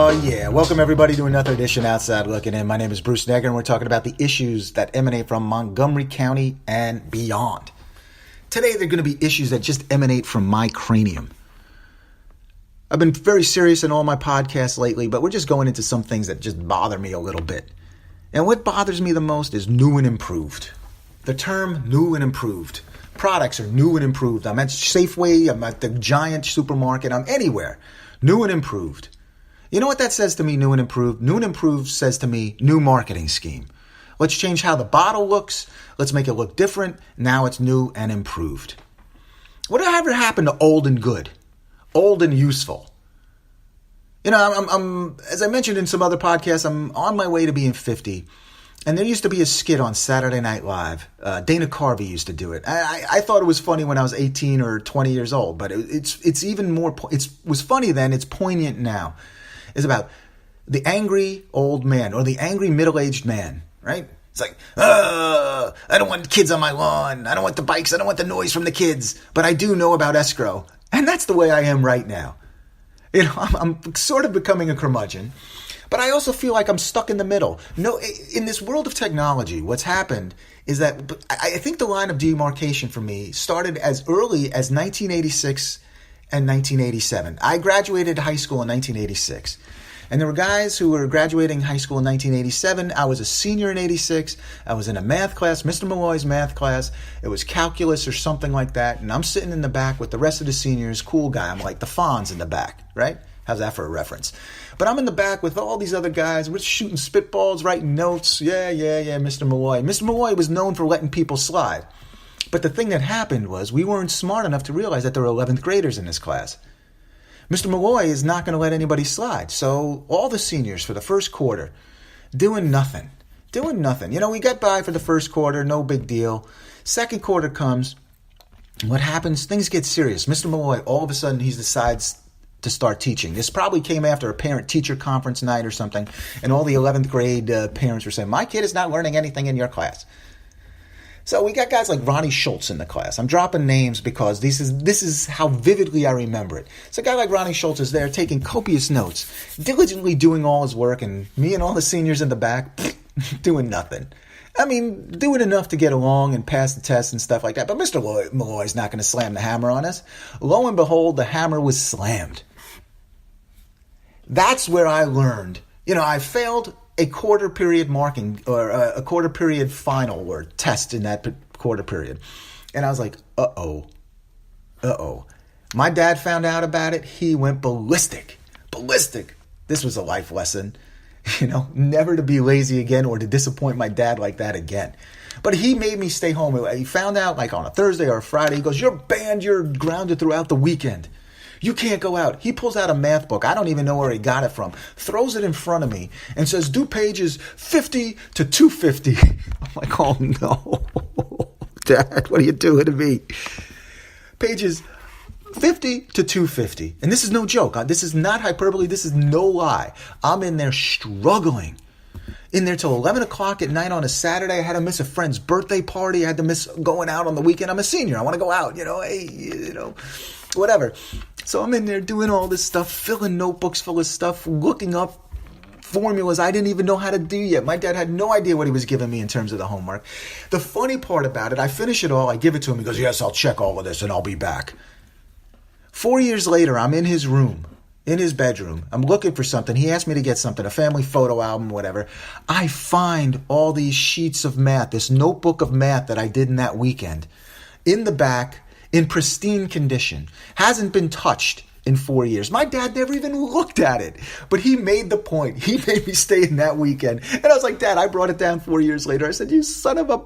Oh yeah, welcome everybody to another edition Outside Looking In. My name is Bruce Negger and we're talking about the issues that emanate from Montgomery County and beyond. Today they're going to be issues that just emanate from my cranium. I've been very serious in all my podcasts lately, but we're just going into some things that just bother me a little bit. And what bothers me the most is new and improved. The term new and improved. Products are new and improved. I'm at Safeway, I'm at the giant supermarket, I'm anywhere. New and improved. You know what that says to me, new and improved? New and improved says to me, new marketing scheme. Let's change how the bottle looks. Let's make it look different. Now it's new and improved. Whatever happened to old and good? Old and useful? You know, I'm as I mentioned in some other podcasts, I'm on my way to being 50. And there used to be a skit on Saturday Night Live. Dana Carvey used to do it. I thought it was funny when I was 18 or 20 years old, but it's even more. It was funny then. It's poignant now. It's about the angry old man or the angry middle-aged man, right? It's like, I don't want kids on my lawn. I don't want the bikes. I don't want the noise from the kids. But I do know about escrow. And that's the way I am right now. You know, I'm sort of becoming a curmudgeon. But I also feel like I'm stuck in the middle. No, in this world of technology, what's happened is that I think the line of demarcation for me started as early as 1986 and 1987. I graduated high school in 1986. And there were guys who were graduating high school in 1987. I was a senior in 86. I was in a math class, Mr. Malloy's math class. It was calculus or something like that. And I'm sitting in the back with the rest of the seniors. Cool guy. I'm like the Fonz in the back, right? How's that for a reference? But I'm in the back with all these other guys. We're shooting spitballs, writing notes. Yeah, Mr. Malloy. Mr. Malloy was known for letting people slide. But the thing that happened was we weren't smart enough to realize that there were 11th graders in this class. Mr. Malloy is not going to let anybody slide. So all the seniors for the first quarter, doing nothing. You know, we got by for the first quarter, no big deal. Second quarter comes. What happens? Things get serious. Mr. Malloy, all of a sudden, he decides to start teaching. This probably came after a parent-teacher conference night or something, and all the 11th grade parents were saying, my kid is not learning anything in your class. So we got guys like Ronnie Schultz in the class. I'm dropping names because this is how vividly I remember it. So a guy like Ronnie Schultz is there taking copious notes, diligently doing all his work, and me and all the seniors in the back doing nothing. I mean, doing enough to get along and pass the test and stuff like that. But Mr. Malloy's not going to slam the hammer on us. Lo and behold, the hammer was slammed. That's where I learned. You know, I failed a quarter period marking or a quarter period final or test in that quarter period. And I was like, uh-oh. My dad found out about it. He went ballistic. This was a life lesson. You know, never to be lazy again or to disappoint my dad like that again. But he made me stay home. He found out like on a Thursday or a Friday. He goes, you're banned. You're grounded throughout the weekend. You can't go out. He pulls out a math book. I don't even know where he got it from. Throws it in front of me and says, do pages 50 to 250. I'm like, oh no. Dad, what are you doing to me? Pages 50 to 250. And this is no joke. This is not hyperbole. This is no lie. I'm in there struggling. In there till 11 o'clock at night on a Saturday. I had to miss a friend's birthday party. I had to miss going out on the weekend. I'm a senior. I want to go out, whatever. So I'm in there doing all this stuff, filling notebooks full of stuff, looking up formulas I didn't even know how to do yet. My dad had no idea what he was giving me in terms of the homework. The funny part about it, I finish it all. I give it to him. He goes, yes, I'll check all of this and I'll be back. 4 years later, I'm in his room, in his bedroom. I'm looking for something. He asked me to get something, a family photo album, whatever. I find all these sheets of math, this notebook of math that I did in that weekend, in the back, in pristine condition. Hasn't been touched in 4 years. My dad never even looked at it. But he made the point. He made me stay in that weekend. And I was like, Dad, I brought it down 4 years later. I said, you son of a...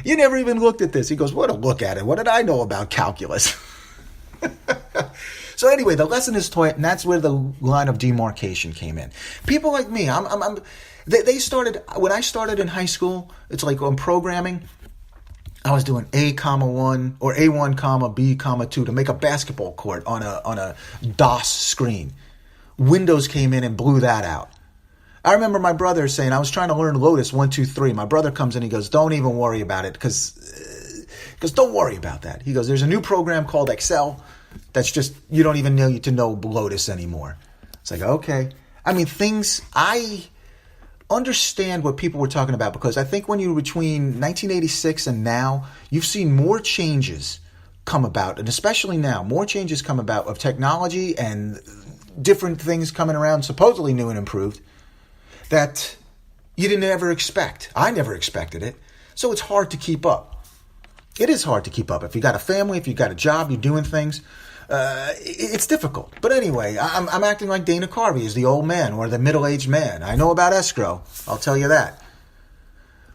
You never even looked at this. He goes, what a look at it. What did I know about calculus? So anyway, the lesson is taught, and that's where the line of demarcation came in. People like me, they started, when I started in high school, it's like on programming, I was doing A,1 or A1, B,2 to make a basketball court on a DOS screen. Windows came in and blew that out. I remember my brother saying, I was trying to learn Lotus 1, 2, 3. My brother comes in, he goes, don't even worry about it because don't worry about that. He goes, there's a new program called Excel that's just, you don't even need to know Lotus anymore. It's like, okay. I mean, I understand what people were talking about, because I think when you're between 1986 and now, you've seen more changes come about, and especially now, more changes come about of technology and different things coming around, supposedly new and improved, that you didn't ever expect. I never expected it. So it's hard to keep up. It is hard to keep up. If you got a family, if you got a job, you're doing things, it's difficult. But anyway, I'm acting like Dana Carvey is the old man or the middle-aged man. I know about escrow. I'll tell you that.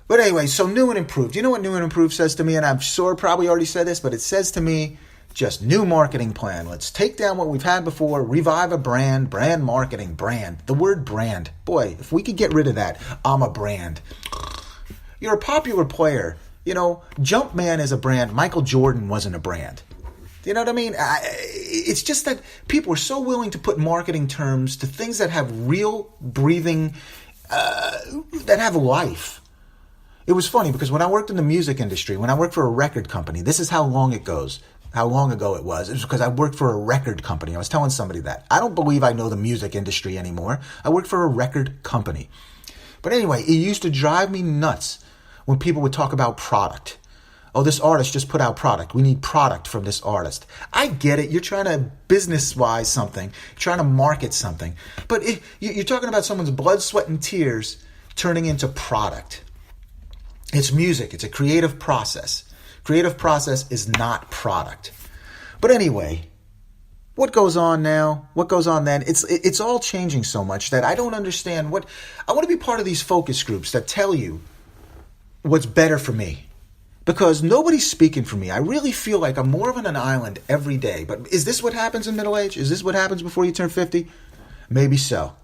But anyway, so new and improved. You know what new and improved says to me? And I'm sure probably already said this, but it says to me, just new marketing plan. Let's take down what we've had before, revive a brand marketing, brand. The word brand. Boy, if we could get rid of that, I'm a brand. You're a popular player. You know, Jumpman is a brand. Michael Jordan wasn't a brand. You know what I mean? It's just that people are so willing to put marketing terms to things that have real breathing, that have life. It was funny because when I worked in the music industry, when I worked for a record company, this is how long ago it was. It was because I worked for a record company. I was telling somebody that. I don't believe I know the music industry anymore. I worked for a record company. But anyway, it used to drive me nuts when people would talk about product. Oh, this artist just put out product. We need product from this artist. I get it. You're trying to business-wise something. You're trying to market something. But you're talking about someone's blood, sweat, and tears turning into product. It's music. It's a creative process. Creative process is not product. But anyway, what goes on now? What goes on then? It's all changing so much that I don't understand what... I want to be part of these focus groups that tell you what's better for me. Because nobody's speaking for me. I really feel like I'm more of an island every day. But is this what happens in middle age? Is this what happens before you turn 50? Maybe so.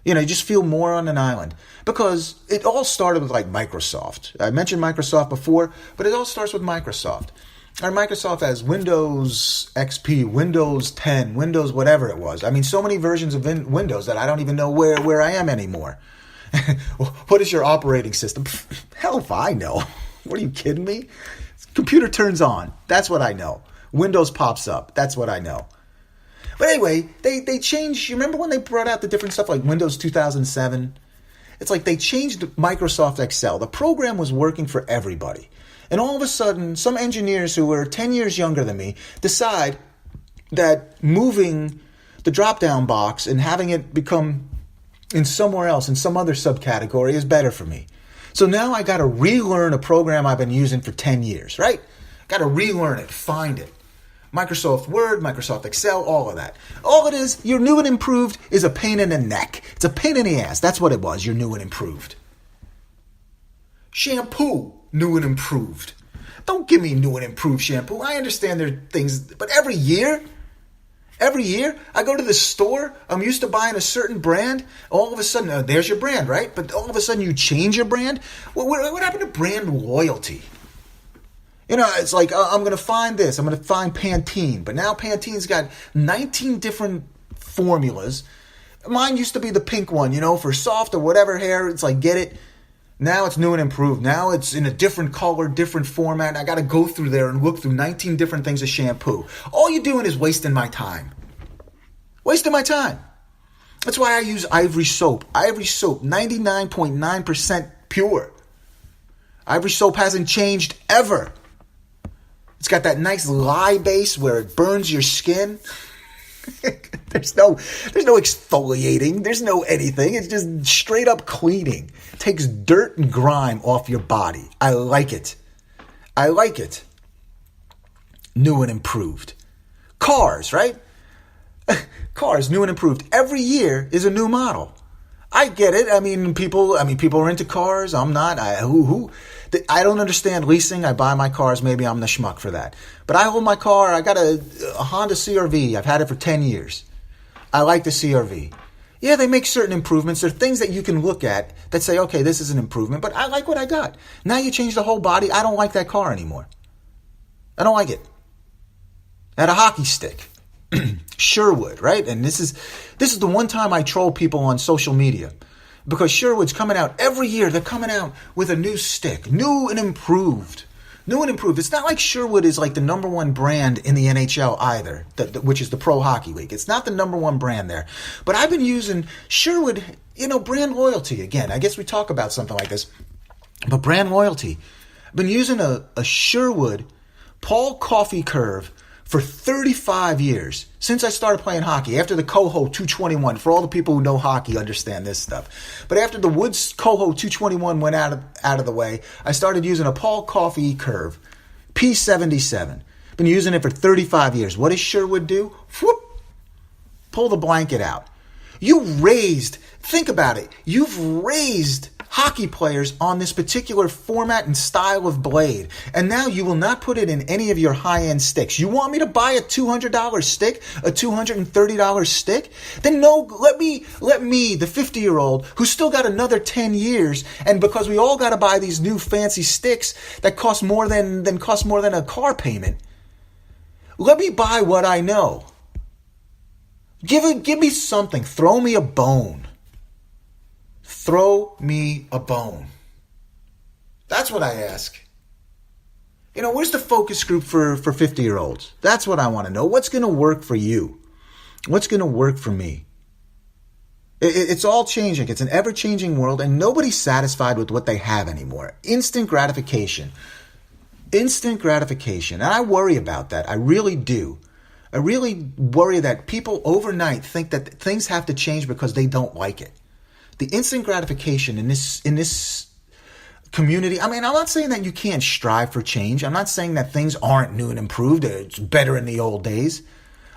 You know, you just feel more on an island. Because it all started with like Microsoft. I mentioned Microsoft before, but it all starts with Microsoft. And Microsoft has Windows XP, Windows 10, Windows whatever it was. I mean, so many versions of Windows that I don't even know where I am anymore. What is your operating system? Hell if I know. What are you kidding me? Computer turns on. That's what I know. Windows pops up. That's what I know. But anyway, they changed. You remember when they brought out the different stuff like Windows 2007? It's like they changed Microsoft Excel. The program was working for everybody. And all of a sudden, some engineers who were 10 years younger than me decide that moving the drop-down box and having it become in somewhere else, in some other subcategory, is better for me. So now I got to relearn a program I've been using for 10 years, right? Got to relearn it, find it. Microsoft Word, Microsoft Excel, all of that. All it is, your new and improved is a pain in the neck. It's a pain in the ass. That's what it was, your new and improved. Shampoo, new and improved. Don't give me new and improved shampoo. I understand there are things, but every year, I go to the store, I'm used to buying a certain brand, all of a sudden, there's your brand, right? But all of a sudden you change your brand? What happened to brand loyalty? You know, it's like, I'm going to find this. I'm going to find Pantene. But now Pantene's got 19 different formulas. Mine used to be the pink one, you know, for soft or whatever hair. It's like, get it? Now it's new and improved. Now it's in a different color, different format. I got to go through there and look through 19 different things of shampoo. All you're doing is wasting my time. Wasting my time. That's why I use Ivory Soap. Ivory Soap, 99.9% pure. Ivory Soap hasn't changed ever. It's got that nice lye base where it burns your skin. There's no exfoliating. There's no anything. It's just straight up cleaning. It takes dirt and grime off your body. I like it. I like it. New and improved. Cars, right? Cars, new and improved. Every year is a new model. I get it. I mean, people are into cars. I'm not. I don't understand leasing. I buy my cars. Maybe I'm the schmuck for that. But I hold my car. I got a Honda CR-V. I've had it for 10 years. I like the CR-V. Yeah, they make certain improvements. There are things that you can look at that say, okay, this is an improvement, but I like what I got. Now you change the whole body. I don't like that car anymore. I don't like it. I had a hockey stick. Sherwood, right? And this is the one time I troll people on social media. Because Sherwood's coming out every year. They're coming out with a new stick, new and improved. New and improved. It's not like Sherwood is like the number one brand in the NHL either, which is the Pro Hockey League. It's not the number one brand there. But I've been using Sherwood, brand loyalty. Again, I guess we talk about something like this. But brand loyalty. I've been using a Sherwood Paul Coffey curve for 35 years, since I started playing hockey. After the Coho 221, for all the people who know hockey understand this stuff. But after the Woods Coho 221 went out of the way, I started using a Paul Coffey curve, P77. Been using it for 35 years. What does Sherwood do? Whoop! Pull the blanket out. Think about it, you've raised hockey players on this particular format and style of blade. And now you will not put it in any of your high-end sticks. You want me to buy a $200 stick, a $230 stick? Then no, let me, the 50-year-old who's still got another 10 years, and because we all got to buy these new fancy sticks that cost more than a car payment, let me buy what I know. Give me something. Throw me a bone. Throw me a bone. That's what I ask. Where's the focus group for 50-year-olds? That's what I want to know. What's going to work for you? What's going to work for me? It's all changing. It's an ever-changing world, and nobody's satisfied with what they have anymore. Instant gratification. Instant gratification. And I worry about that. I really do. I really worry that people overnight think that things have to change because they don't like it. The instant gratification in this community, I'm not saying that you can't strive for change. I'm not saying that things aren't new and improved. It's better in the old days.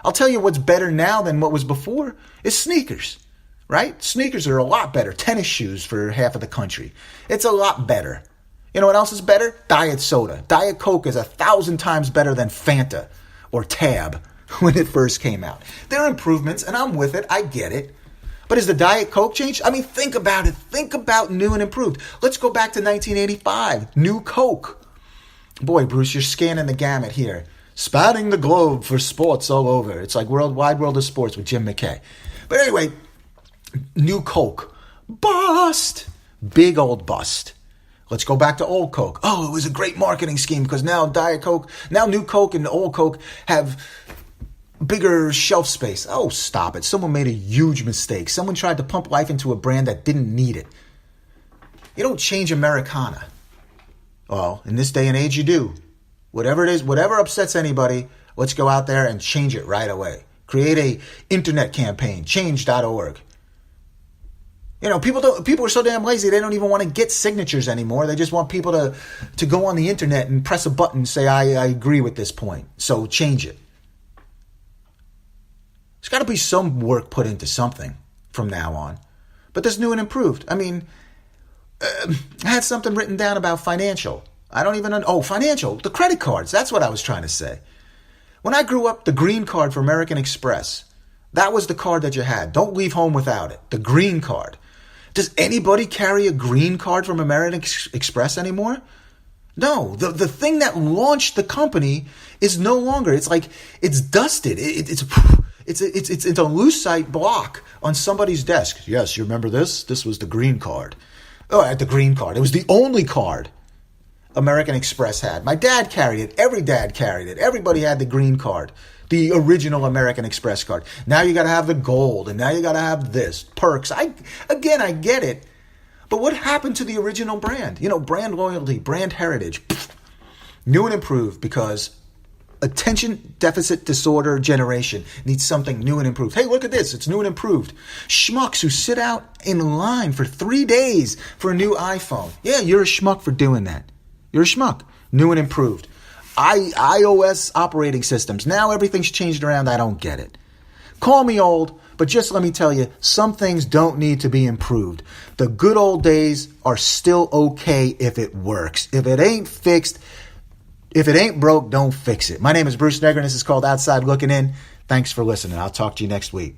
I'll tell you what's better now than what was before is sneakers, right? Sneakers are a lot better. Tennis shoes for half of the country. It's a lot better. You know what else is better? Diet soda. Diet Coke is 1,000 times better than Fanta or Tab when it first came out. There are improvements, and I'm with it. I get it. But has the Diet Coke changed? Think about it. Think about new and improved. Let's go back to 1985. New Coke. Boy, Bruce, you're scanning the gamut here. Spanning the globe for sports all over. It's like Wide World of Sports with Jim McKay. But anyway, New Coke. Bust. Big old bust. Let's go back to old Coke. Oh, it was a great marketing scheme because now New Coke and old Coke have bigger shelf space. Oh, stop it. Someone made a huge mistake. Someone tried to pump life into a brand that didn't need it. You don't change Americana. Well, in this day and age, you do. Whatever it is, whatever upsets anybody, let's go out there and change it right away. Create a internet campaign, change.org. People are so damn lazy, they don't even want to get signatures anymore. They just want people to go on the internet and press a button and say, I agree with this point. So change it. There's got to be some work put into something from now on. But this new and improved. I had something written down about financial. I don't even know. Oh, financial. The credit cards. That's what I was trying to say. When I grew up, the green card for American Express, that was the card that you had. Don't leave home without it. The green card. Does anybody carry a green card from American Express anymore? No. The thing that launched the company is no longer. It's like it's dusted. It's a lucite block on somebody's desk. Yes, you remember this? This was the green card. Oh, the green card. It was the only card American Express had. My dad carried it. Every dad carried it. Everybody had the green card. The original American Express card. Now you got to have the gold, and now you got to have this. Perks. I get it. But what happened to the original brand? Brand loyalty, brand heritage. New and improved because attention deficit disorder generation needs something new and improved. Hey, look at this. It's new and improved. Schmucks who sit out in line for 3 days for a new iPhone. Yeah, you're a schmuck for doing that. You're a schmuck. New and improved. iOS operating systems. Now everything's changed around. I don't get it. Call me old, but just let me tell you, some things don't need to be improved. The good old days are still okay if it works. If it ain't fixed, if it ain't broke, don't fix it. My name is Bruce Negrin. This is called Outside Looking In. Thanks for listening. I'll talk to you next week.